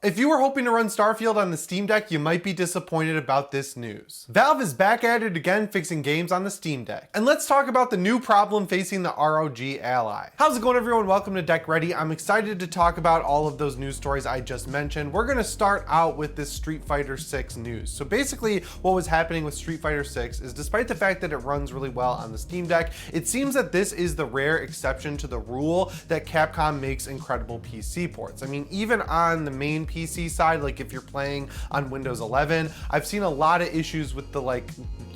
If you were hoping to run Starfield on the Steam Deck, you might be disappointed about this news. Valve is back at it again fixing games on the Steam Deck. And let's talk about the new problem facing the ROG Ally. How's it going, everyone? Welcome to Deck Ready. I'm excited to talk about all of those news stories I just mentioned. We're gonna start out with this Street Fighter 6 news. So basically what was happening with Street Fighter 6 is, despite the fact that it runs really well on the Steam Deck, it seems that this is the rare exception to the rule that Capcom makes incredible PC ports. I mean, even on the main PC side, like if you're playing on Windows 11, I've seen a lot of issues with the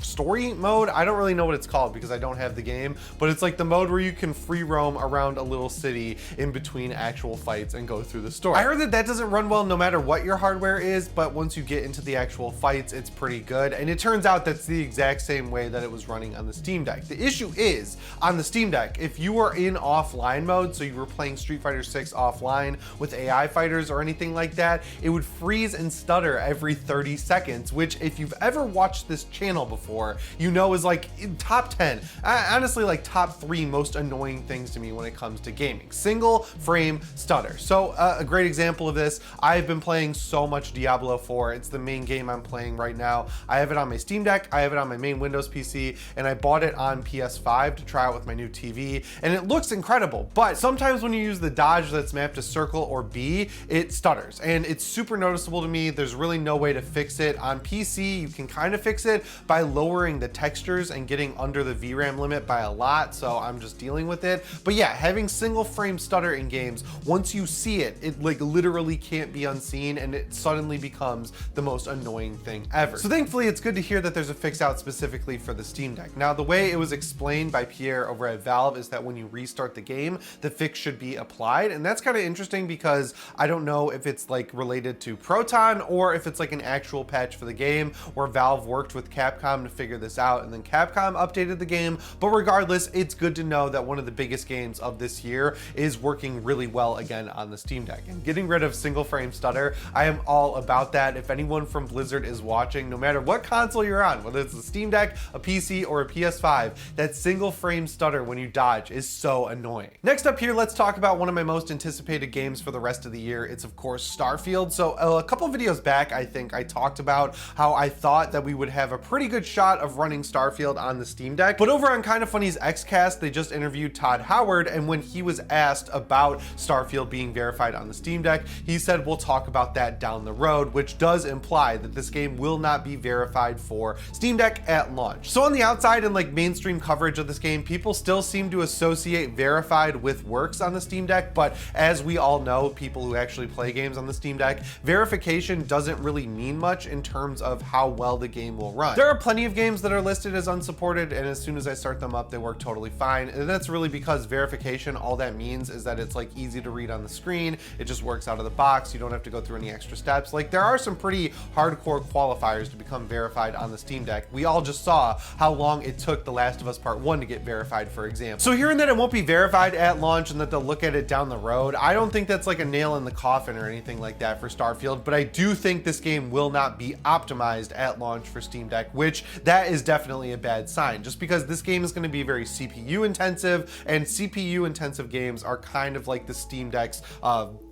story mode. I don't really know what it's called because I don't have the game, but it's like the mode where you can free roam around a little city in between actual fights and go through the story. I heard that that doesn't run well no matter what your hardware is, but once you get into the actual fights, it's pretty good. And it turns out that's the exact same way that it was running on the Steam Deck. The issue is, on the Steam Deck, if you were in offline mode, so you were playing Street Fighter 6 offline with AI fighters or anything like that, it would freeze and stutter every 30 seconds, which if you've ever watched this channel before, you know is like top 10, honestly like top 3 most annoying things to me when it comes to gaming. Single frame stutter. So a great example of this, I've been playing so much Diablo 4. It's the main game I'm playing right now. I have it on my Steam Deck, I have it on my main Windows PC, and I bought it on PS5 to try out with my new TV, and it looks incredible. But sometimes when you use the dodge that's mapped to circle or B, it stutters, and it's super noticeable to me. There's really no way to fix it. On PC, you can kind of fix it by lowering the textures and getting under the VRAM limit by a lot, so I'm just dealing with it. But yeah, having single frame stutter in games, once you see it, it like literally can't be unseen, and it suddenly becomes the most annoying thing ever. So thankfully, it's good to hear that there's a fix out specifically for the Steam Deck. Now, the way it was explained by Pierre over at Valve is that when you restart the game, the fix should be applied, and that's kind of interesting because I don't know if it's like related to Proton or if it's like an actual patch for the game where Valve worked with Capcom to figure this out and then Capcom updated the game. But regardless, it's good to know that one of the biggest games of this year is working really well again on the Steam Deck. And getting rid of single frame stutter, I am all about that. If anyone from Blizzard is watching, no matter what console you're on, whether it's the Steam Deck, a PC, or a PS5, that single frame stutter when you dodge is so annoying. Next up here, let's talk about one of my most anticipated games for the rest of the year. It's of course Starfield. So a couple of videos back, I think I talked about how I thought that we would have a pretty good shot of running Starfield on the Steam Deck. But over on Kinda Funny's Xcast, they just interviewed Todd Howard, and when he was asked about Starfield being verified on the Steam Deck, he said we'll talk about that down the road, which does imply that this game will not be verified for Steam Deck at launch. So on the outside and like mainstream coverage of this game, people still seem to associate verified with works on the Steam Deck, but as we all know, people who actually play games on the Steam Deck, verification doesn't really mean much in terms of how well the game will run. There are plenty of games that are listed as unsupported, and as soon as I start them up, they work totally fine. And that's really because verification, all that means is that it's like easy to read on the screen. It just works out of the box. You don't have to go through any extra steps. Like, there are some pretty hardcore qualifiers to become verified on the Steam Deck. We all just saw how long it took The Last of Us Part 1 to get verified, for example. So hearing that it won't be verified at launch and that they'll look at it down the road, I don't think that's like a nail in the coffin or anything like that for Starfield, but I do think this game will not be optimized at launch for Steam Deck, which that is definitely a bad sign, just because this game is going to be very CPU intensive, and CPU intensive games are kind of like the Steam Deck's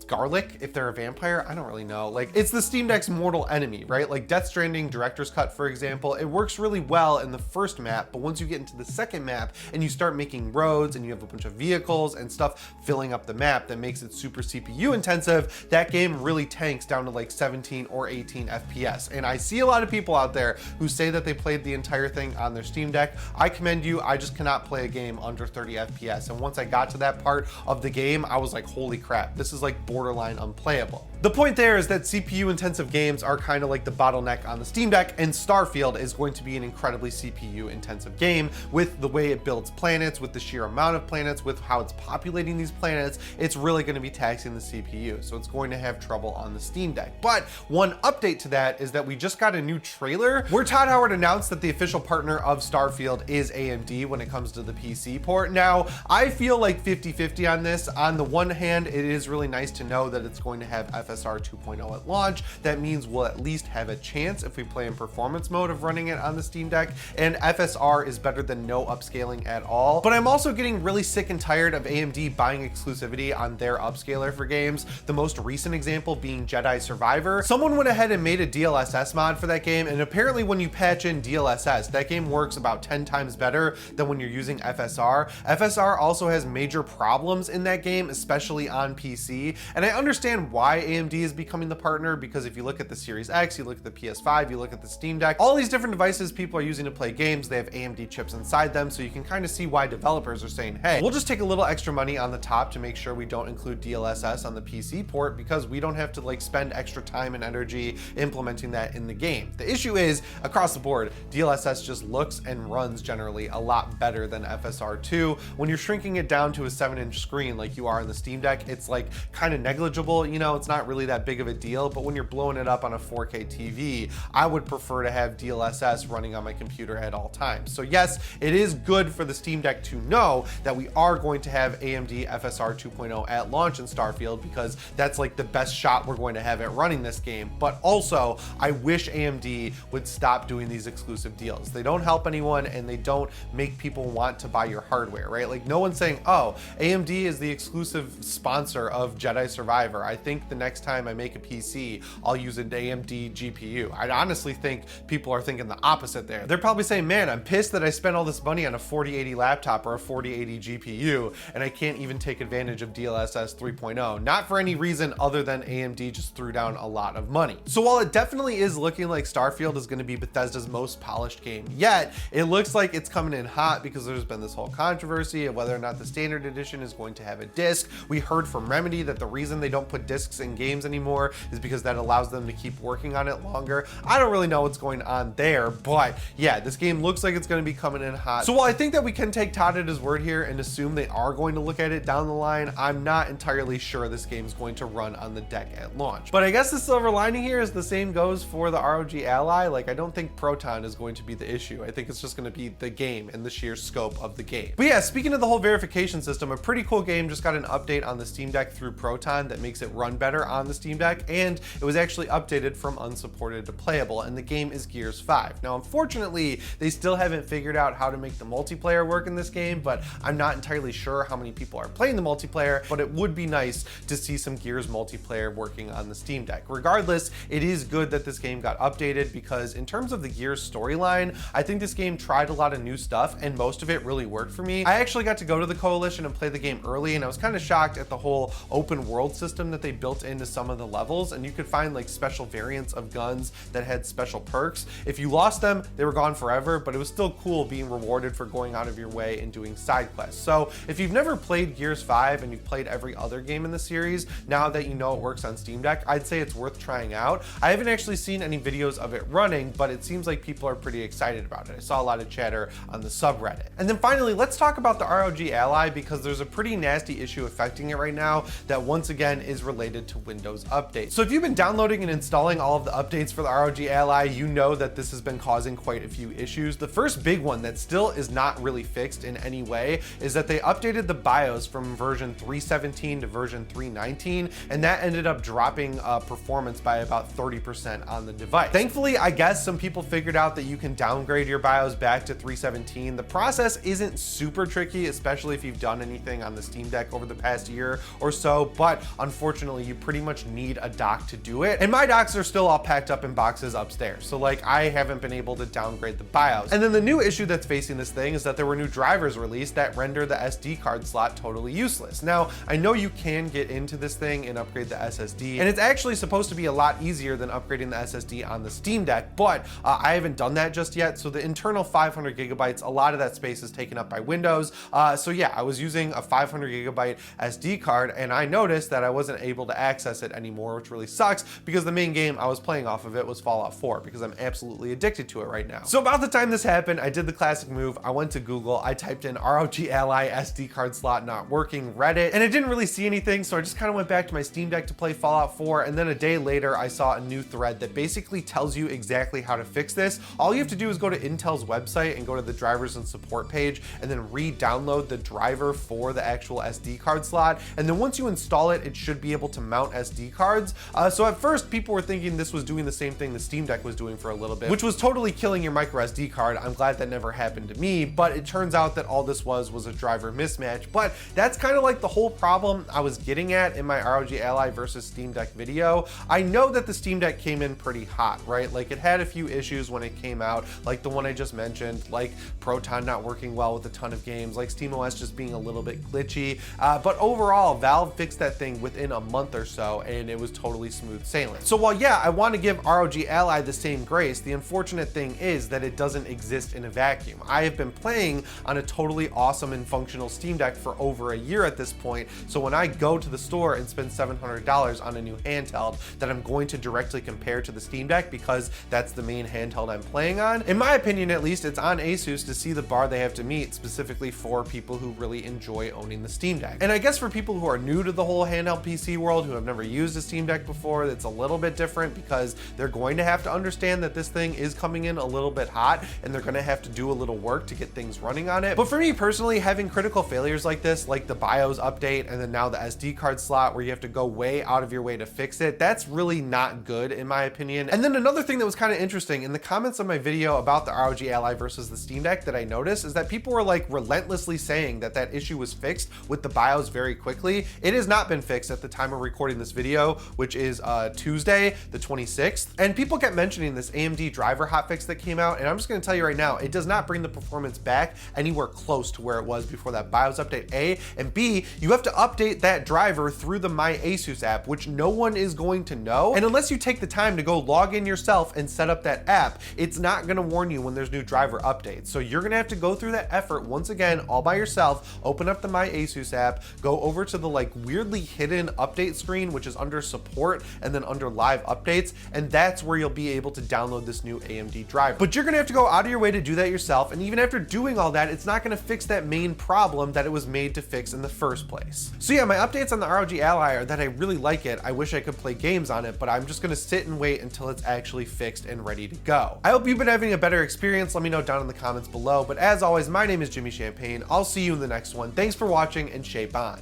garlic, if they're a vampire. I don't really know. Like, it's the Steam Deck's mortal enemy, right? Like Death Stranding Director's Cut, for example, it works really well in the first map, but once you get into the second map and you start making roads and you have a bunch of vehicles and stuff filling up the map that makes it super CPU intensive, that game really tanks down to like 17 or 18 FPS. And I see a lot of people out there who say that they played the entire thing on their Steam Deck. I commend you. I just cannot play a game under 30 FPS. And once I got to that part of the game, I was like, holy crap, this is like borderline unplayable. The point there is that CPU intensive games are kind of like the bottleneck on the Steam Deck, and Starfield is going to be an incredibly CPU intensive game with the way it builds planets, with the sheer amount of planets, with how it's populating these planets. It's really going to be taxing the CPU, so it's going to have trouble on the Steam Deck. But one update to that is that we just got a new trailer where Todd Howard announced that the official partner of Starfield is AMD when it comes to the PC port. Now, I feel like 50-50 on this. On the one hand, it is really nice to know that it's going to have FSR 2.0 at launch. That means we'll at least have a chance if we play in performance mode of running it on the Steam Deck, and FSR is better than no upscaling at all. But I'm also getting really sick and tired of AMD buying exclusivity on their upscaler for games. The most recent example being Jedi Survivor. Someone went ahead and made a DLSS mod for that game, and apparently when you patch in DLSS, that game works about 10 times better than when you're using FSR. FSR also has major problems in that game, especially on PC, and I understand why AMD is becoming the partner, because if you look at the Series X, you look at the PS5, you look at the Steam Deck, all these different devices people are using to play games, they have AMD chips inside them, so you can kind of see why developers are saying, hey, we'll just take a little extra money on the top to make sure we don't include DLSS on the PC port, because we don't have to like spend extra time and energy implementing that in the game. The issue is, across the board, DLSS just looks and runs generally a lot better than FSR2. When you're shrinking it down to a 7-inch screen like you are in the Steam Deck, it's like kind of negligible, you know, it's not really that big of a deal, but when you're blowing it up on a 4K TV, I would prefer to have DLSS running on my computer at all times. So yes, it is good for the Steam Deck to know that we are going to have AMD FSR 2.0 at launch in Starfield, because that's like the best shot we're going to have at running this game. But also, I wish AMD would stop doing these exclusive deals. They don't help anyone, and they don't make people want to buy your hardware, right? Like, no one's saying, oh, AMD is the exclusive sponsor of Jedi Survivor. I think the next time I make a PC, I'll use an AMD GPU. I honestly think people are thinking the opposite there. They're probably saying, man, I'm pissed that I spent all this money on a 4080 laptop or a 4080 GPU, and I can't even take advantage of DLSS 3.0. Not for any reason other than AMD just threw down a lot of money. So while it definitely is looking like Starfield is going to be Bethesda's most polished game yet, it looks like it's coming in hot because there's been this whole controversy of whether or not the standard edition is going to have a disc. We heard from Remedy that the reason they don't put discs in games anymore is because that allows them to keep working on it longer. I don't really know what's going on there, but yeah, this game looks like it's going to be coming in hot. So while I think that we can take Todd at his word here and assume they are going to look at it down the line, I'm not entirely sure this game is going to run on the deck at launch. But I guess the silver lining here is the same goes for the ROG Ally. Like, I don't think Proton is going to be the issue. I think it's just going to be the game and the sheer scope of the game. But yeah, speaking of the whole verification system, a pretty cool game just got an update on the Steam Deck through Proton that makes it run better on the Steam Deck, and it was actually updated from unsupported to playable, and the game is Gears 5. Now, unfortunately, they still haven't figured out how to make the multiplayer work in this game, but I'm not entirely sure how many people are playing the multiplayer, but it would be nice to see some Gears multiplayer working on the Steam Deck. Regardless, it is good that this game got updated, because in terms of the Gears storyline, I think this game tried a lot of new stuff, and most of it really worked for me. I actually got to go to the Coalition and play the game early, and I was kind of shocked at the whole open world system that they built into some of the levels, and you could find like special variants of guns that had special perks. If you lost them, they were gone forever, but it was still cool being rewarded for going out of your way and doing side quests. So if you've never played Gears 5 and you've played every other game in the series, now that you know it works on Steam Deck, I'd say it's worth trying out. I haven't actually seen any videos of it running, but it seems like people are pretty excited about it. I saw a lot of chatter on the subreddit. And then finally, let's talk about the ROG Ally, because there's a pretty nasty issue affecting it right now that once again is related to Windows updates. So if you've been downloading and installing all of the updates for the ROG Ally, you know that this has been causing quite a few issues. The first big one that still is not really fixed in any way is that they updated the BIOS from version 317 to version 319, and that ended up dropping performance by about 30% on the device. Thankfully, I guess some people figured out that you can downgrade your BIOS back to 317. The process isn't super tricky, especially if you've done anything on the Steam Deck over the past year or so, but unfortunately, you pretty much need a dock to do it. And my docks are still all packed up in boxes upstairs, so like I haven't been able to downgrade the BIOS. And then the new issue that's facing this thing is that there were new drivers released that render the SD card slot totally useless. Now, I know you can get into this thing and upgrade the SSD, and it's actually supposed to be a lot easier than upgrading the SSD on the Steam Deck, but I haven't done that just yet. So the internal 500 gigabytes, a lot of that space is taken up by Windows. So yeah, I was using a 500 gigabyte SD card, and I noticed that I wasn't able to access it anymore, which really sucks, because the main game I was playing off of it was Fallout 4, because I'm absolutely addicted to it right now. So about the time this happened, I did the classic move. I went to Google, I typed in ROG Ally SD card slot not working Reddit, and I didn't really see anything, so I just kind of went back to my Steam Deck to play Fallout 4, and then a day later I saw a new thread that basically tells you exactly how to fix this. All you have to do is go to Intel's website and go to the drivers and support page, and then re-download the driver for the actual SD card slot, and then once you install it, it should be able to mount SD cards. So at first people were thinking this was doing the same thing the Steam Deck was doing for a little bit, which was totally killing your micro SD card. I'm glad that never happened to me, but it turns out that all this was a driver mismatch. But that's kind of like the whole problem I was getting at in my ROG Ally versus Steam Deck video. I know that the Steam Deck came in pretty hot, right? Like it had a few issues when it came out, like the one I just mentioned, like Proton not working well with a ton of games, like SteamOS just being a little bit glitchy. But overall, Valve fixed that thing within a month or so, and it was totally smooth sailing. So while yeah, I want to give ROG Ally the same grace, the unfortunate thing is that it doesn't exist in a vacuum. I have been playing on a totally awesome and functional Steam Deck for over a year at this point, so when I go to the store and spend $700 on a new handheld that I'm going to directly compare to the Steam Deck because that's the main handheld I'm playing on, in my opinion at least, it's on ASUS to see the bar they have to meet, specifically for people who really enjoy owning the Steam Deck. And I guess for people who are new to the whole handheld PC world, who have never used a Steam Deck before, it's a little bit different because they're going to have to understand that this thing is coming in a little bit hot and they're going to have to do a little work to get things running on it. But for me personally, having critical failures like this, like the BIOS update and then now the SD card slot where you have to go way out of your way to fix it, that's really not good in my opinion. And then another thing that was kind of interesting in the comments of my video about the ROG Ally versus the Steam Deck that I noticed is that people were like relentlessly saying that that issue was fixed with the BIOS very quickly. It has not been fixed at the time of recording this video, which is Tuesday, the 26th. And people kept mentioning this AMD driver hotfix that came out, and I'm just gonna tell you right now, it does not bring the performance back anywhere close to where it was before that BIOS update, A, and B, you have to update that driver through the My ASUS app, which no one is going to know. And unless you take the time to go log in yourself and set up that app, it's not gonna warn you when there's new driver updates. So you're gonna have to go through that effort once again, all by yourself, open up the My ASUS app, go over to the like weirdly hidden update screen, which is under support and then under live updates, and that's where you'll be able to download this new AMD driver. But you're gonna have to go out of your way to do that yourself, and even after doing all that, it's not gonna fix that main problem that it was made to fix in the first place. So yeah, my updates on the ROG Ally are that I really like it. I wish I could play games on it, but I'm just gonna sit and wait until it's actually fixed and ready to go. I hope you've been having a better experience. Let me know down in the comments below. But as always, my name is Jimmy Champagne. I'll see you in the next one. Thanks for watching and shape on.